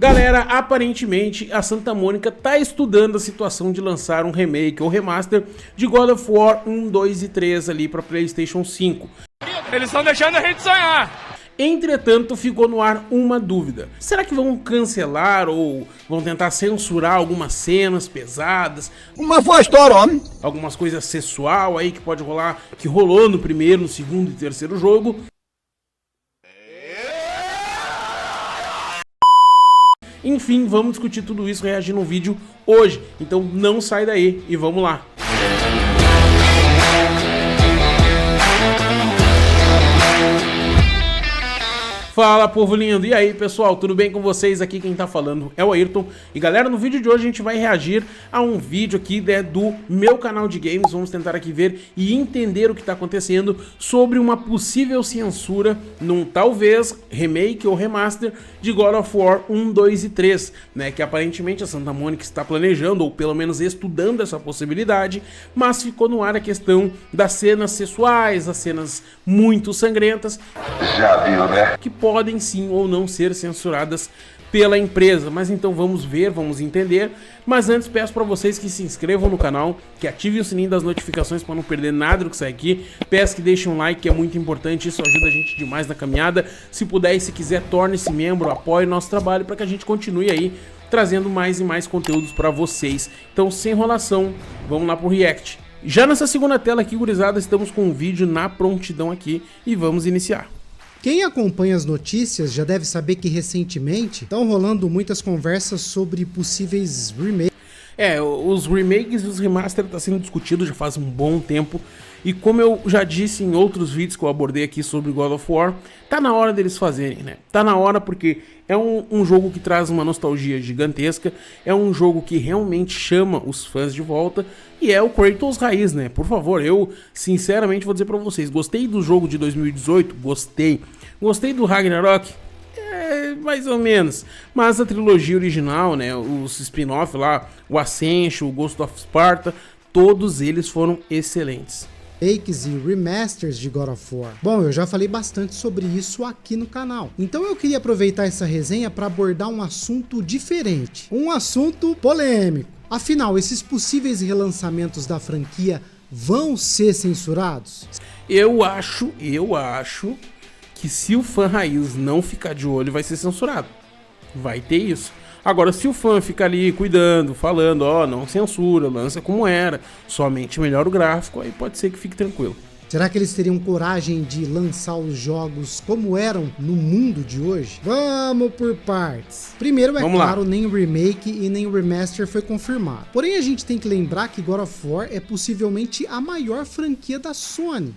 Galera, aparentemente a Santa Mônica tá estudando a situação de lançar um remake ou remaster de God of War 1, 2 e 3 ali para PlayStation 5. Eles estão deixando a gente sonhar. Entretanto, ficou no ar uma dúvida. Será que vão cancelar ou vão tentar censurar algumas cenas pesadas? Uma voz história, homem. Algumas coisas sexual aí que pode rolar, que rolou no primeiro, no segundo e terceiro jogo. Enfim, vamos discutir tudo isso, reagir no vídeo hoje. Então não sai daí e vamos lá. Fala, povo lindo! E aí, pessoal, tudo bem com vocês? Aqui quem tá falando é o Ayrton. E galera, no vídeo de hoje a gente vai reagir a um vídeo aqui do meu canal de games. Vamos tentar aqui ver e entender o que tá acontecendo sobre uma possível censura num talvez remake ou remaster de God of War 1, 2 e 3, né? Que aparentemente a Santa Mônica está planejando, ou pelo menos estudando essa possibilidade, mas ficou no ar a questão das cenas sexuais, as cenas muito sangrentas. Já viu, né? Que podem sim ou não ser censuradas pela empresa, mas então vamos ver, vamos entender. Mas antes peço para vocês que se inscrevam no canal, que ativem o sininho das notificações para não perder nada do que sai aqui. Peço que deixem um like, que é muito importante, isso ajuda a gente demais na caminhada. Se puder e se quiser, torne-se membro, apoie nosso trabalho para que a gente continue aí trazendo mais e mais conteúdos para vocês. Então, sem enrolação, vamos lá pro react. Já nessa segunda tela aqui, gurizada, estamos com um vídeo na prontidão aqui e vamos iniciar. Quem acompanha as notícias já deve saber que recentemente estão rolando muitas conversas sobre possíveis remakes. Os remakes e os remasters estão sendo discutidos já faz um bom tempo. E como eu já disse em outros vídeos que eu abordei aqui sobre God of War, tá na hora deles fazerem, né? Tá na hora porque é um jogo que traz uma nostalgia gigantesca, é um jogo que realmente chama os fãs de volta e é o Kratos raiz, né? Por favor, eu sinceramente vou dizer pra vocês, gostei do jogo de 2018, gostei. Gostei do Ragnarok, mais ou menos, mas a trilogia original, né, os spin-off lá, o Ascension, o Ghost of Sparta, todos eles foram excelentes. Remakes e remasters de God of War. Bom, eu já falei bastante sobre isso aqui no canal. Então eu queria aproveitar essa resenha para abordar um assunto diferente. Um assunto polêmico. Afinal, esses possíveis relançamentos da franquia vão ser censurados? Eu acho que se o fã raiz não ficar de olho, vai ser censurado. Vai ter isso. Agora, se o fã ficar ali cuidando, falando, ó, não censura, lança como era, somente melhora o gráfico, aí pode ser que fique tranquilo. Será que eles teriam coragem de lançar os jogos como eram no mundo de hoje? Vamos por partes. Primeiro, claro, nem o remake e nem o remaster foi confirmado. Porém, a gente tem que lembrar que God of War é possivelmente a maior franquia da Sony.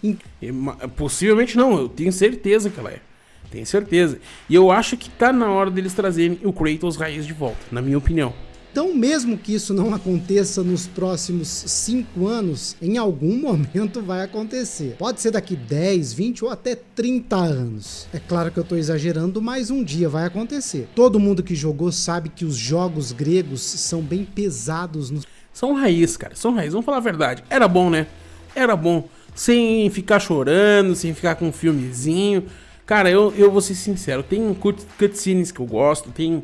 Possivelmente não, eu tenho certeza que ela é. Tenho certeza. E eu acho que tá na hora deles trazerem o Kratos raiz de volta, na minha opinião. Então, mesmo que isso não aconteça nos próximos 5 anos, em algum momento vai acontecer. Pode ser daqui 10, 20 ou até 30 anos. É claro que eu tô exagerando, mas um dia vai acontecer. Todo mundo que jogou sabe que os jogos gregos são bem pesados. São raiz, cara. São raiz. Vamos falar a verdade. Era bom, né? Era bom. Sem ficar chorando, sem ficar com um filmezinho. Cara, eu vou ser sincero, tem cutscenes que eu gosto, tem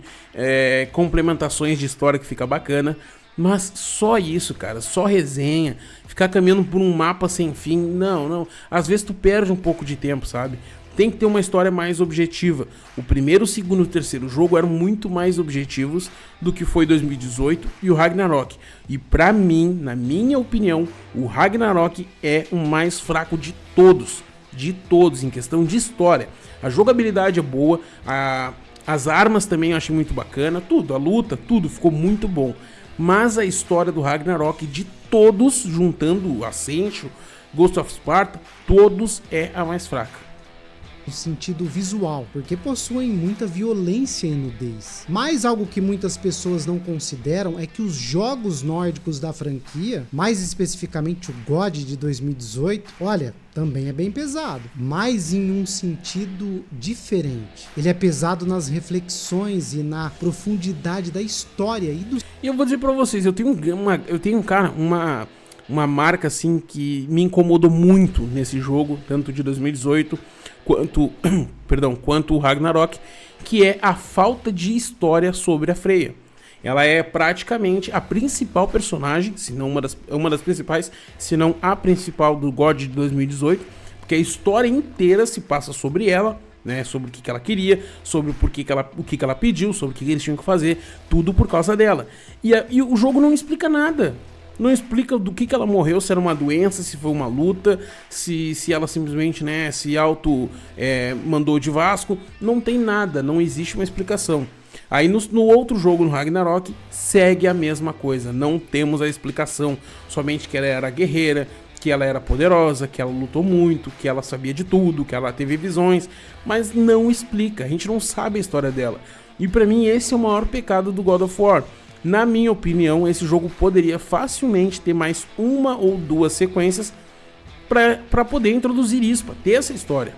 complementações de história que fica bacana, mas só isso, cara, só resenha, ficar caminhando por um mapa sem fim, não, às vezes tu perde um pouco de tempo, sabe? Tem que ter uma história mais objetiva. O primeiro, o segundo e o terceiro jogo eram muito mais objetivos do que foi 2018 e o Ragnarok. E pra mim, na minha opinião, o Ragnarok é o mais fraco de todos. Em questão de história. A jogabilidade é boa, as armas também eu achei muito bacana, tudo, a luta, tudo ficou muito bom. Mas a história do Ragnarok, de todos, juntando Ascension, Ghost of Sparta, todos é a mais fraca. No sentido visual, porque possuem muita violência e nudez. Mas algo que muitas pessoas não consideram é que os jogos nórdicos da franquia, mais especificamente o God de 2018, olha, também é bem pesado, mas em um sentido diferente. Ele é pesado nas reflexões e na profundidade da história e eu vou dizer pra vocês, eu tenho uma marca assim que me incomodou muito nesse jogo, tanto de 2018 quanto o Ragnarok, que é a falta de história sobre a Freya. Ela é praticamente a principal personagem, se não uma das principais, se não a principal do God de 2018, porque a história inteira se passa sobre ela, né, sobre o que ela queria, sobre o que ela pediu, sobre o que eles tinham que fazer, tudo por causa dela. E o jogo não explica nada. Não explica do que ela morreu, se era uma doença, se foi uma luta, se ela simplesmente, né, se mandou de Vasco. Não tem nada, não existe uma explicação. Aí no outro jogo, no Ragnarok, segue a mesma coisa. Não temos a explicação, somente que ela era guerreira, que ela era poderosa, que ela lutou muito, que ela sabia de tudo, que ela teve visões, mas não explica, a gente não sabe a história dela. E pra mim esse é o maior pecado do God of War. Na minha opinião, esse jogo poderia facilmente ter mais uma ou duas sequências pra poder introduzir isso, pra ter essa história.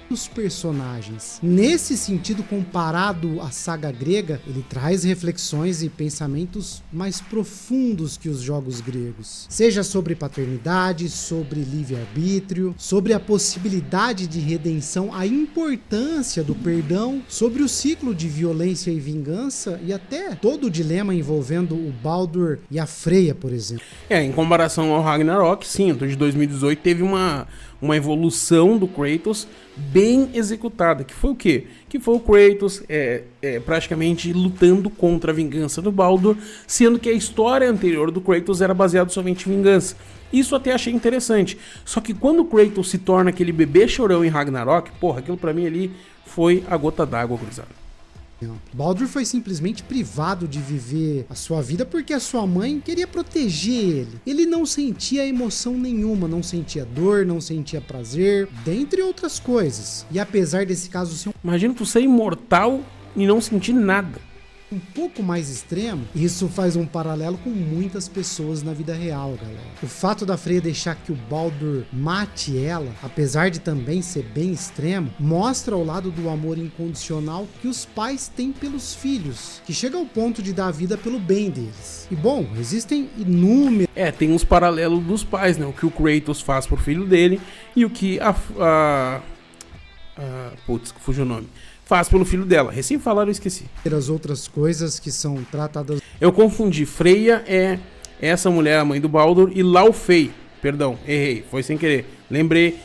Os personagens. Nesse sentido, comparado à saga grega, ele traz reflexões e pensamentos mais profundos que os jogos gregos. Seja sobre paternidade, sobre livre-arbítrio, sobre a possibilidade de redenção, a importância do perdão, sobre o ciclo de violência e vingança e até todo o dilema envolvendo o Baldur e a Freya, por exemplo. Em comparação ao Ragnarok, sim, o de 2018 teve uma evolução do Kratos bem executada, que foi o quê? Que foi o Kratos praticamente lutando contra a vingança do Baldur, sendo que a história anterior do Kratos era baseada somente em vingança. Isso até achei interessante. Só que quando o Kratos se torna aquele bebê chorão em Ragnarok, porra, aquilo pra mim ali foi a gota d'água, gurizada. Baldur foi simplesmente privado de viver a sua vida porque a sua mãe queria proteger ele. Ele não sentia emoção nenhuma, não sentia dor, não sentia prazer, dentre outras coisas. E apesar desse caso ser Imagina tu ser imortal e não sentir nada. um pouco mais extremo, isso faz um paralelo com muitas pessoas na vida real, galera. O fato da Freya deixar que o Baldur mate ela, apesar de também ser bem extremo, mostra o lado do amor incondicional que os pais têm pelos filhos, que chega ao ponto de dar a vida pelo bem deles. E bom, existem inúmeros... Tem uns paralelos dos pais, né? O que o Kratos faz pro filho dele e o que putz, fugiu o nome. Faz pelo filho dela. Recém falaram, eu esqueci. As outras coisas que são tratadas... Eu confundi. Freya é essa mulher, a mãe do Baldur, e Laufey. Perdão, errei. Foi sem querer. Lembrei,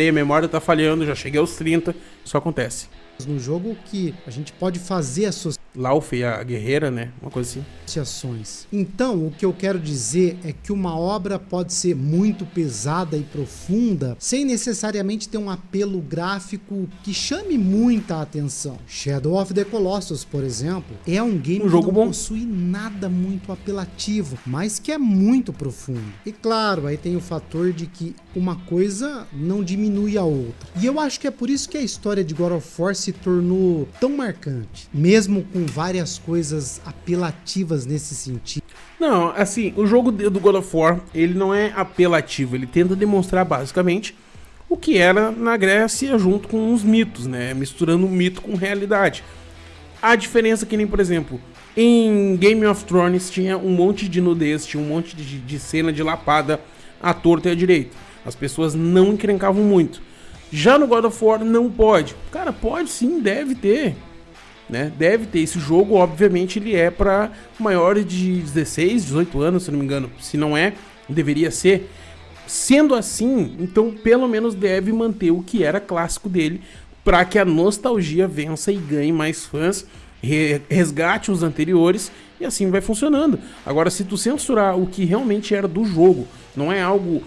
a memória tá falhando, já cheguei aos 30. Isso acontece. No jogo que a gente pode fazer Laufey, a guerreira, né? Uma coisa assim. associações. Então, o que eu quero dizer é que uma obra pode ser muito pesada e profunda sem necessariamente ter um apelo gráfico que chame muita atenção. Shadow of the Colossus, por exemplo, é um game que não possui nada muito apelativo, mas que é muito profundo. E claro, aí tem o fator de que uma coisa não diminui a outra. E eu acho que é por isso que a história de God of War se tornou tão marcante, mesmo com várias coisas apelativas nesse sentido. Não, assim, o jogo do God of War, ele não é apelativo, ele tenta demonstrar basicamente o que era na Grécia junto com os mitos, né, misturando mito com realidade. A diferença que nem, por exemplo, em Game of Thrones tinha um monte de nudez, tinha um monte de cena de lapada à torta e à direita. As pessoas não encrencavam muito. Já no God of War não pode. Cara, pode sim, deve ter. Né? Deve ter. Esse jogo, obviamente, ele é para maiores de 16, 18 anos, se não me engano. Se não é, deveria ser. Sendo assim, então pelo menos deve manter o que era clássico dele, para que a nostalgia vença e ganhe mais fãs, resgate os anteriores, e assim vai funcionando. Agora, se tu censurar o que realmente era do jogo, não é algo...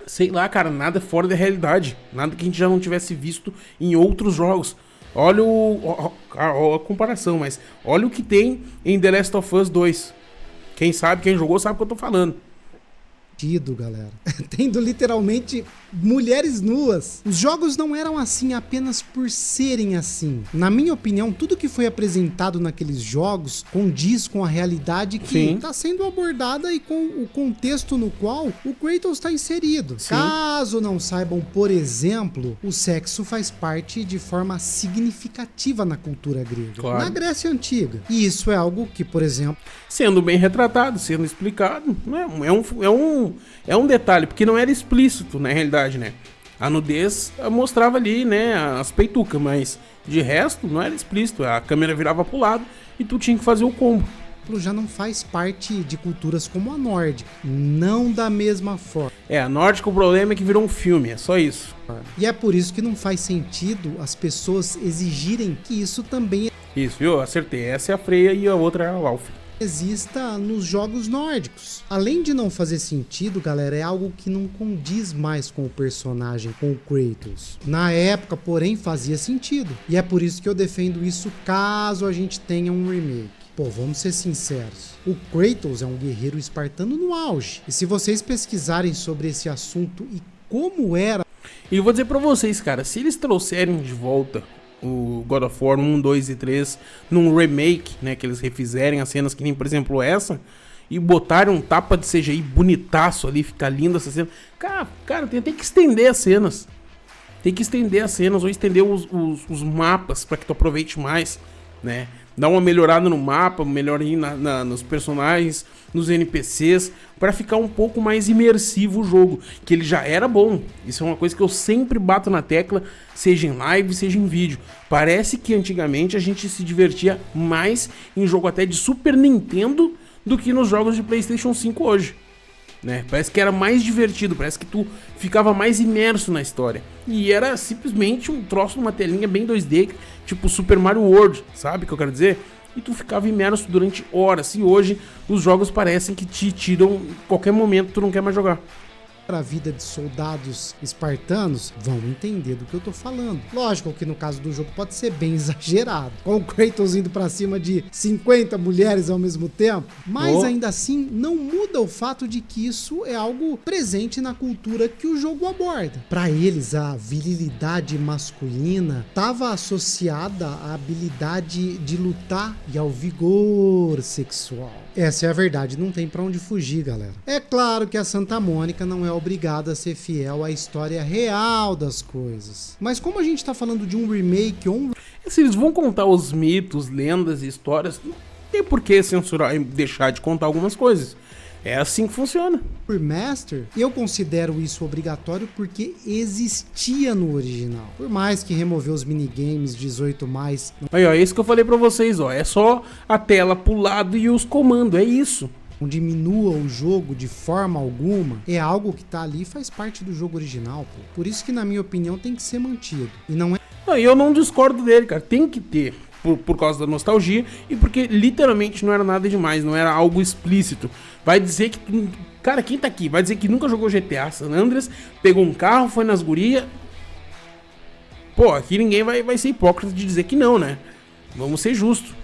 sei lá, cara, nada fora da realidade. Nada que a gente já não tivesse visto em outros jogos. Olha a comparação, mas olha o que tem em The Last of Us 2. Quem sabe, quem jogou sabe o que eu tô falando. Galera. Tendo literalmente mulheres nuas. Os jogos não eram assim apenas por serem assim. Na minha opinião, tudo que foi apresentado naqueles jogos condiz com a realidade que está sendo abordada e com o contexto no qual o Kratos está inserido. Sim. Caso não saibam, por exemplo, o sexo faz parte de forma significativa na cultura grega. Claro. Na Grécia Antiga. E isso é algo que, por exemplo... Sendo bem retratado, sendo explicado, é um detalhe, porque não era explícito na realidade, né? A nudez mostrava ali, né, as peitucas, mas de resto não era explícito. A câmera virava pro lado e tu tinha que fazer o combo. Já não faz parte de culturas como a nórdica, não da mesma forma. A nórdica, o problema é que virou um filme, é só isso. E é por isso que não faz sentido as pessoas exigirem que isso também Isso, viu? Acertei. Essa é a Freya e a outra é a Alf. exista nos jogos nórdicos. Além de não fazer sentido, galera, é algo que não condiz mais com o personagem, com o Kratos. Na época, porém, fazia sentido. E é por isso que eu defendo isso caso a gente tenha um remake. Pô, vamos ser sinceros. O Kratos é um guerreiro espartano no auge. E se vocês pesquisarem sobre esse assunto e como era... E eu vou dizer pra vocês, cara, se eles trouxerem de volta o God of War 1, 2 e 3 num remake, né, que eles refizerem as cenas que nem, por exemplo, essa, e botarem um tapa de CGI bonitaço ali, ficar linda essa cena. Cara, tem que estender as cenas. Tem que estender as cenas ou estender os mapas pra que tu aproveite mais, né? Dar uma melhorada no mapa, melhoria nos personagens, nos NPCs, para ficar um pouco mais imersivo o jogo, que ele já era bom. Isso é uma coisa que eu sempre bato na tecla, seja em live, seja em vídeo. Parece que antigamente a gente se divertia mais em jogo até de Super Nintendo do que nos jogos de PlayStation 5 hoje. Né? Parece que era mais divertido, parece que tu ficava mais imerso na história. E era simplesmente um troço numa telinha bem 2D, tipo Super Mario World, sabe o que eu quero dizer? E tu ficava imerso durante horas. E hoje os jogos parecem que te tiram qualquer momento, tu não quer mais jogar. A vida de soldados espartanos, vão entender do que eu tô falando. Lógico que no caso do jogo pode ser bem exagerado, com o Kratos indo pra cima de 50 mulheres ao mesmo tempo, mas ainda assim não muda o fato de que isso é algo presente na cultura que o jogo aborda. Pra eles, a virilidade masculina estava associada à habilidade de lutar e ao vigor sexual. Essa é a verdade, não tem pra onde fugir, galera. É claro que a Santa Mônica não é obrigado a ser fiel à história real das coisas. Mas como a gente tá falando de um remake ou um... Se eles vão contar os mitos, lendas e histórias, não tem por que censurar e deixar de contar algumas coisas. É assim que funciona. Remaster, eu considero isso obrigatório porque existia no original. Por mais que removeu os minigames 18+. Aí, ó, é isso que eu falei pra vocês, ó. É só a tela pro lado e os comandos, é isso. Não diminua o jogo de forma alguma, é algo que tá ali e faz parte do jogo original, pô. Por isso que, na minha opinião, tem que ser mantido. E não é... Eu não discordo dele, cara. Tem que ter, por causa da nostalgia e porque literalmente não era nada demais, não era algo explícito. Vai dizer que... Cara, quem tá aqui vai dizer que nunca jogou GTA San Andreas, pegou um carro, foi nas gurias... Pô, aqui ninguém vai ser hipócrita de dizer que não, né? Vamos ser justos.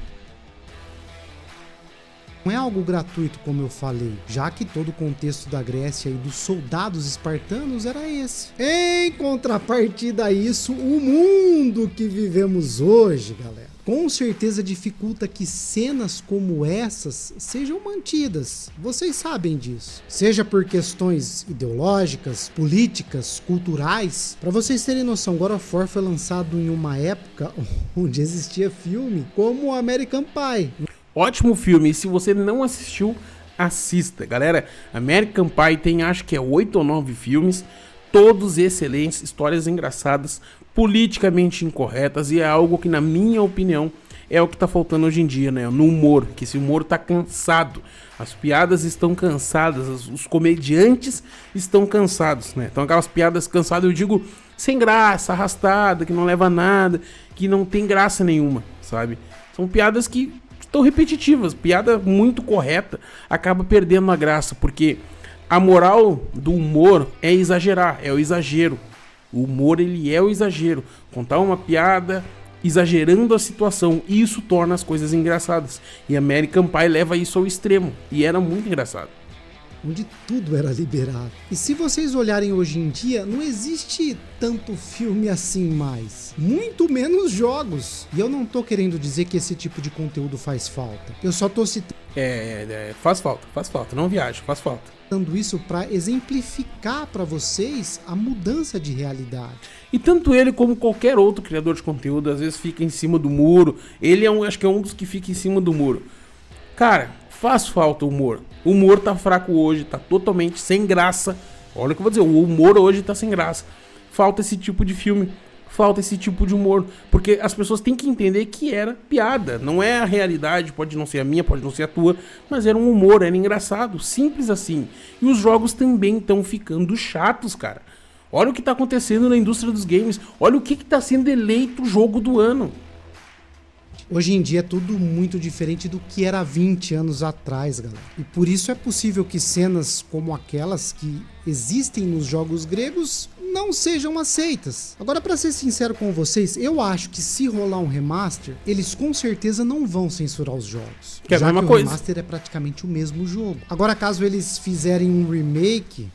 Não é algo gratuito, como eu falei, já que todo o contexto da Grécia e dos soldados espartanos era esse. Em contrapartida a isso, o mundo que vivemos hoje, galera, com certeza dificulta que cenas como essas sejam mantidas. Vocês sabem disso. Seja por questões ideológicas, políticas, culturais. Para vocês terem noção, God of War foi lançado em uma época onde existia filme como American Pie. Ótimo filme, e se você não assistiu, assista. Galera, American Pie tem acho que 8 ou 9 filmes, todos excelentes, histórias engraçadas, politicamente incorretas, e é algo que, na minha opinião, é o que tá faltando hoje em dia, né? No humor, que esse humor tá cansado, as piadas estão cansadas, os comediantes estão cansados, né? Então aquelas piadas cansadas, eu digo, sem graça, arrastada, que não leva a nada, que não tem graça nenhuma, sabe? São piadas que estão repetitivas, piada muito correta, acaba perdendo a graça, porque a moral do humor é exagerar, é o exagero. O humor, ele é o exagero. Contar uma piada exagerando a situação, e isso torna as coisas engraçadas. E American Pie leva isso ao extremo, e era muito engraçado. Onde tudo era liberado. E se vocês olharem hoje em dia, não existe tanto filme assim mais. Muito menos jogos. E eu não tô querendo dizer que esse tipo de conteúdo faz falta. Eu só tô citando... Faz falta. Não viajo, faz falta. Isso para exemplificar para vocês a mudança de realidade. E tanto ele como qualquer outro criador de conteúdo, às vezes fica em cima do muro. Ele acho que é um dos que fica em cima do muro. Cara, faz falta o humor. O humor tá fraco hoje, tá totalmente sem graça. Olha o que eu vou dizer, o humor hoje tá sem graça. falta esse tipo de filme, falta esse tipo de humor, porque as pessoas têm que entender que era piada, não é a realidade, pode não ser a minha, pode não ser a tua, mas era um humor, era engraçado, simples assim. E os jogos também estão ficando chatos, cara. Olha o que tá acontecendo na indústria dos games, olha o que tá sendo eleito o jogo do ano. Hoje em dia é tudo muito diferente do que era 20 anos atrás, galera. E por isso é possível que cenas como aquelas que existem nos jogos gregos não sejam aceitas. Agora, pra ser sincero com vocês, eu acho que se rolar um remaster, eles com certeza não vão censurar os jogos. Que é a já mesma que coisa. o remaster é praticamente o mesmo jogo. Agora, caso eles fizerem um remake,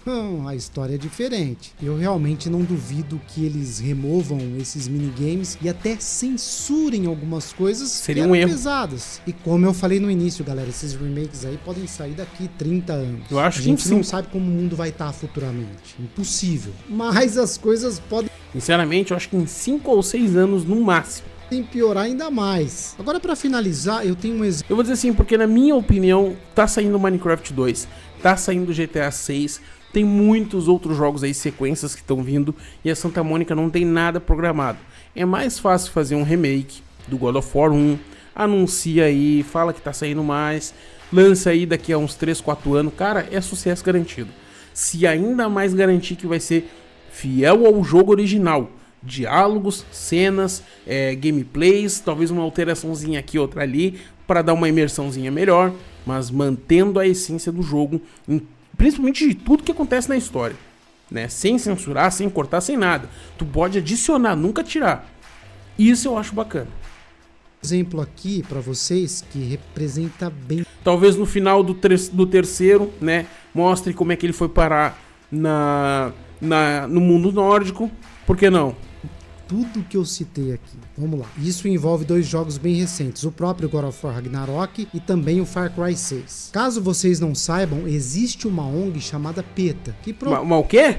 a história é diferente. Eu realmente não duvido que eles removam esses minigames e até censurem algumas coisas Seria que um eram erro. pesadas. E como eu falei no início, galera, esses remakes aí podem sair daqui 30 anos. Eu acho a que gente sim. não sabe como o mundo vai estar futuramente. Impossível. Mas as coisas podem Sinceramente, eu acho que em 5 ou 6 anos no máximo. piorar ainda mais. Agora, pra finalizar, eu tenho um exemplo. Eu vou dizer assim, porque na minha opinião, tá saindo Minecraft 2, tá saindo GTA 6, tem muitos outros jogos aí, sequências que estão vindo, e a Santa Mônica não tem nada programado. É mais fácil fazer um remake do God of War 1, anuncia aí, fala que tá saindo mais, lança aí daqui a uns 3, 4 anos, cara, é sucesso garantido. Se ainda mais garantir que vai ser fiel ao jogo original, diálogos, cenas, gameplays, talvez uma alteraçãozinha aqui, outra ali, para dar uma imersãozinha melhor, mas mantendo a essência do jogo, principalmente de tudo que acontece na história, né? Sem censurar, sem cortar, sem nada. Tu pode adicionar, nunca tirar. Isso eu acho bacana. Exemplo aqui pra vocês que representa bem Talvez no final do terceiro, né, mostre como é que ele foi parar no mundo nórdico. Por que não? tudo que eu citei aqui. Vamos lá. Isso envolve dois jogos bem recentes, o próprio God of War Ragnarok e também o Far Cry 6. Caso vocês não saibam, existe uma ONG chamada PETA, que Mas o quê?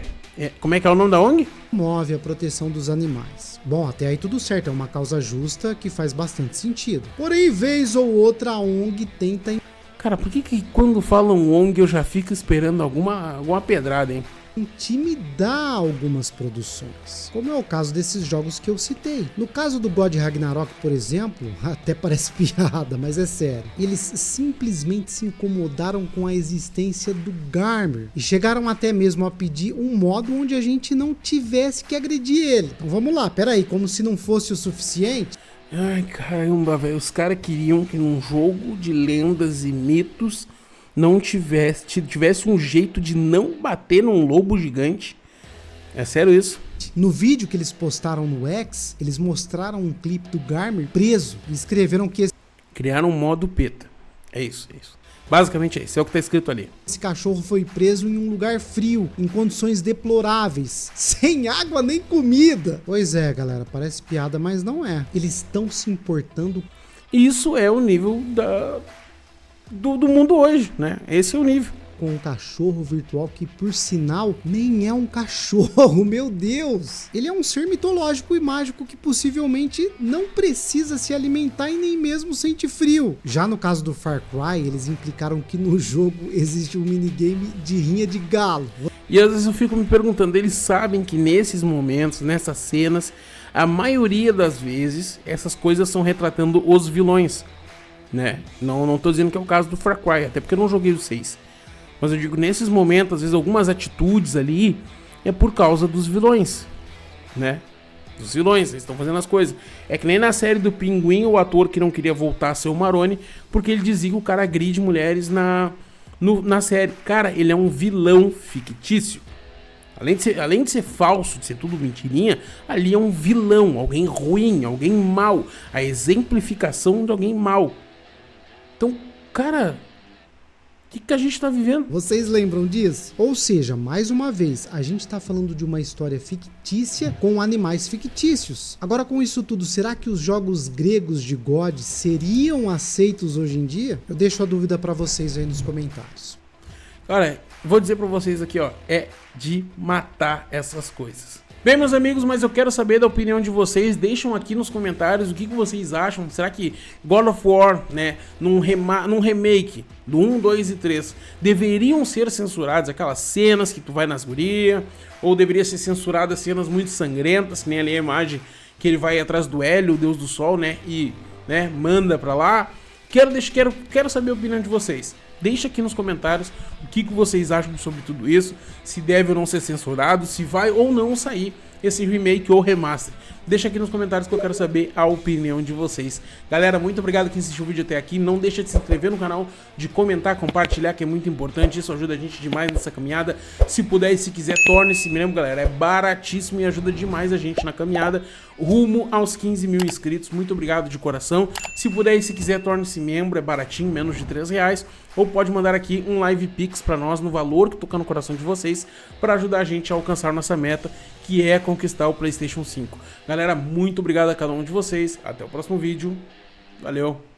Como é que é o nome da ONG? promove a proteção dos animais. Bom, até aí tudo certo, é uma causa justa que faz bastante sentido. Porém, vez ou outra, a ONG tenta Cara, por que quando falam ONG eu já fico esperando alguma pedrada, hein? intimidar algumas produções, como é o caso desses jogos que eu citei. No caso do God Ragnarok, por exemplo, até parece piada, mas é sério, eles simplesmente se incomodaram com a existência do Garmr e chegaram até mesmo a pedir um modo onde a gente não tivesse que agredir ele. Então vamos lá, peraí, como se não fosse o suficiente. Ai, caramba, velho, os caras queriam que num jogo de lendas e mitos não tivesse um jeito de não bater num lobo gigante. É sério isso? No vídeo que eles postaram no X, eles mostraram um clipe do Garmr preso e escreveram que Criaram um modo PETA. É isso. Basicamente é isso, é o que tá escrito ali. esse cachorro foi preso em um lugar frio, em condições deploráveis, sem água nem comida. Pois é, galera, parece piada, mas não é. Eles estão se importando Isso é o nível do mundo hoje, né? Esse é o nível. com um cachorro virtual que, por sinal, nem é um cachorro, meu Deus! Ele é um ser mitológico e mágico que possivelmente não precisa se alimentar e nem mesmo sente frio. Já no caso do Far Cry, eles implicaram que no jogo existe um minigame de rinha de galo. E às vezes eu fico me perguntando, eles sabem que nesses momentos, nessas cenas, a maioria das vezes, essas coisas são retratando os vilões, né? Não tô dizendo que é o caso do Far Cry, até porque eu não joguei o 6. Mas eu digo, nesses momentos, às vezes algumas atitudes ali é por causa dos vilões, né? Dos vilões, eles estão fazendo as coisas. É que nem na série do Pinguim, o ator que não queria voltar a ser o Maroni, porque ele dizia que o cara agride mulheres na série. Cara, ele é um vilão fictício. Além de ser falso, de ser tudo mentirinha, ali é um vilão, alguém ruim, alguém mau. A exemplificação de alguém mau. Então, cara, o que a gente tá vivendo? Vocês lembram disso? Ou seja, mais uma vez, a gente tá falando de uma história fictícia com animais fictícios. Agora, com isso tudo, será que os jogos gregos de God seriam aceitos hoje em dia? Eu deixo a dúvida pra vocês aí nos comentários. Cara, vou dizer pra vocês aqui, ó, é de matar essas coisas. Bem, meus amigos, mas eu quero saber da opinião de vocês. Deixam aqui nos comentários o que vocês acham. Será que God of War, né, num remake do 1, 2 e 3, deveriam ser censuradas aquelas cenas que tu vai nas gurias? Ou deveria ser censuradas cenas muito sangrentas, que nem ali a imagem que ele vai atrás do Hélio, o deus do sol, né, e né, manda pra lá? Quero saber a opinião de vocês. Deixa aqui nos comentários o que vocês acham sobre tudo isso, se deve ou não ser censurado, se vai ou não sair esse remake ou remaster. Deixa aqui nos comentários que eu quero saber a opinião de vocês. Galera, muito obrigado quem assistiu o vídeo até aqui. Não deixa de se inscrever no canal, de comentar, compartilhar, que é muito importante. Isso ajuda a gente demais nessa caminhada. Se puder e se quiser, torne-se membro, galera. É baratíssimo e ajuda demais a gente na caminhada rumo aos 15 mil inscritos. Muito obrigado de coração. Se puder e se quiser, torne-se membro. É baratinho, menos de R$3. Ou pode mandar aqui um live pix pra nós no valor que tocar no coração de vocês, para ajudar a gente a alcançar nossa meta, que é conquistar o PlayStation 5. Galera, muito obrigado a cada um de vocês. Até o próximo vídeo. Valeu!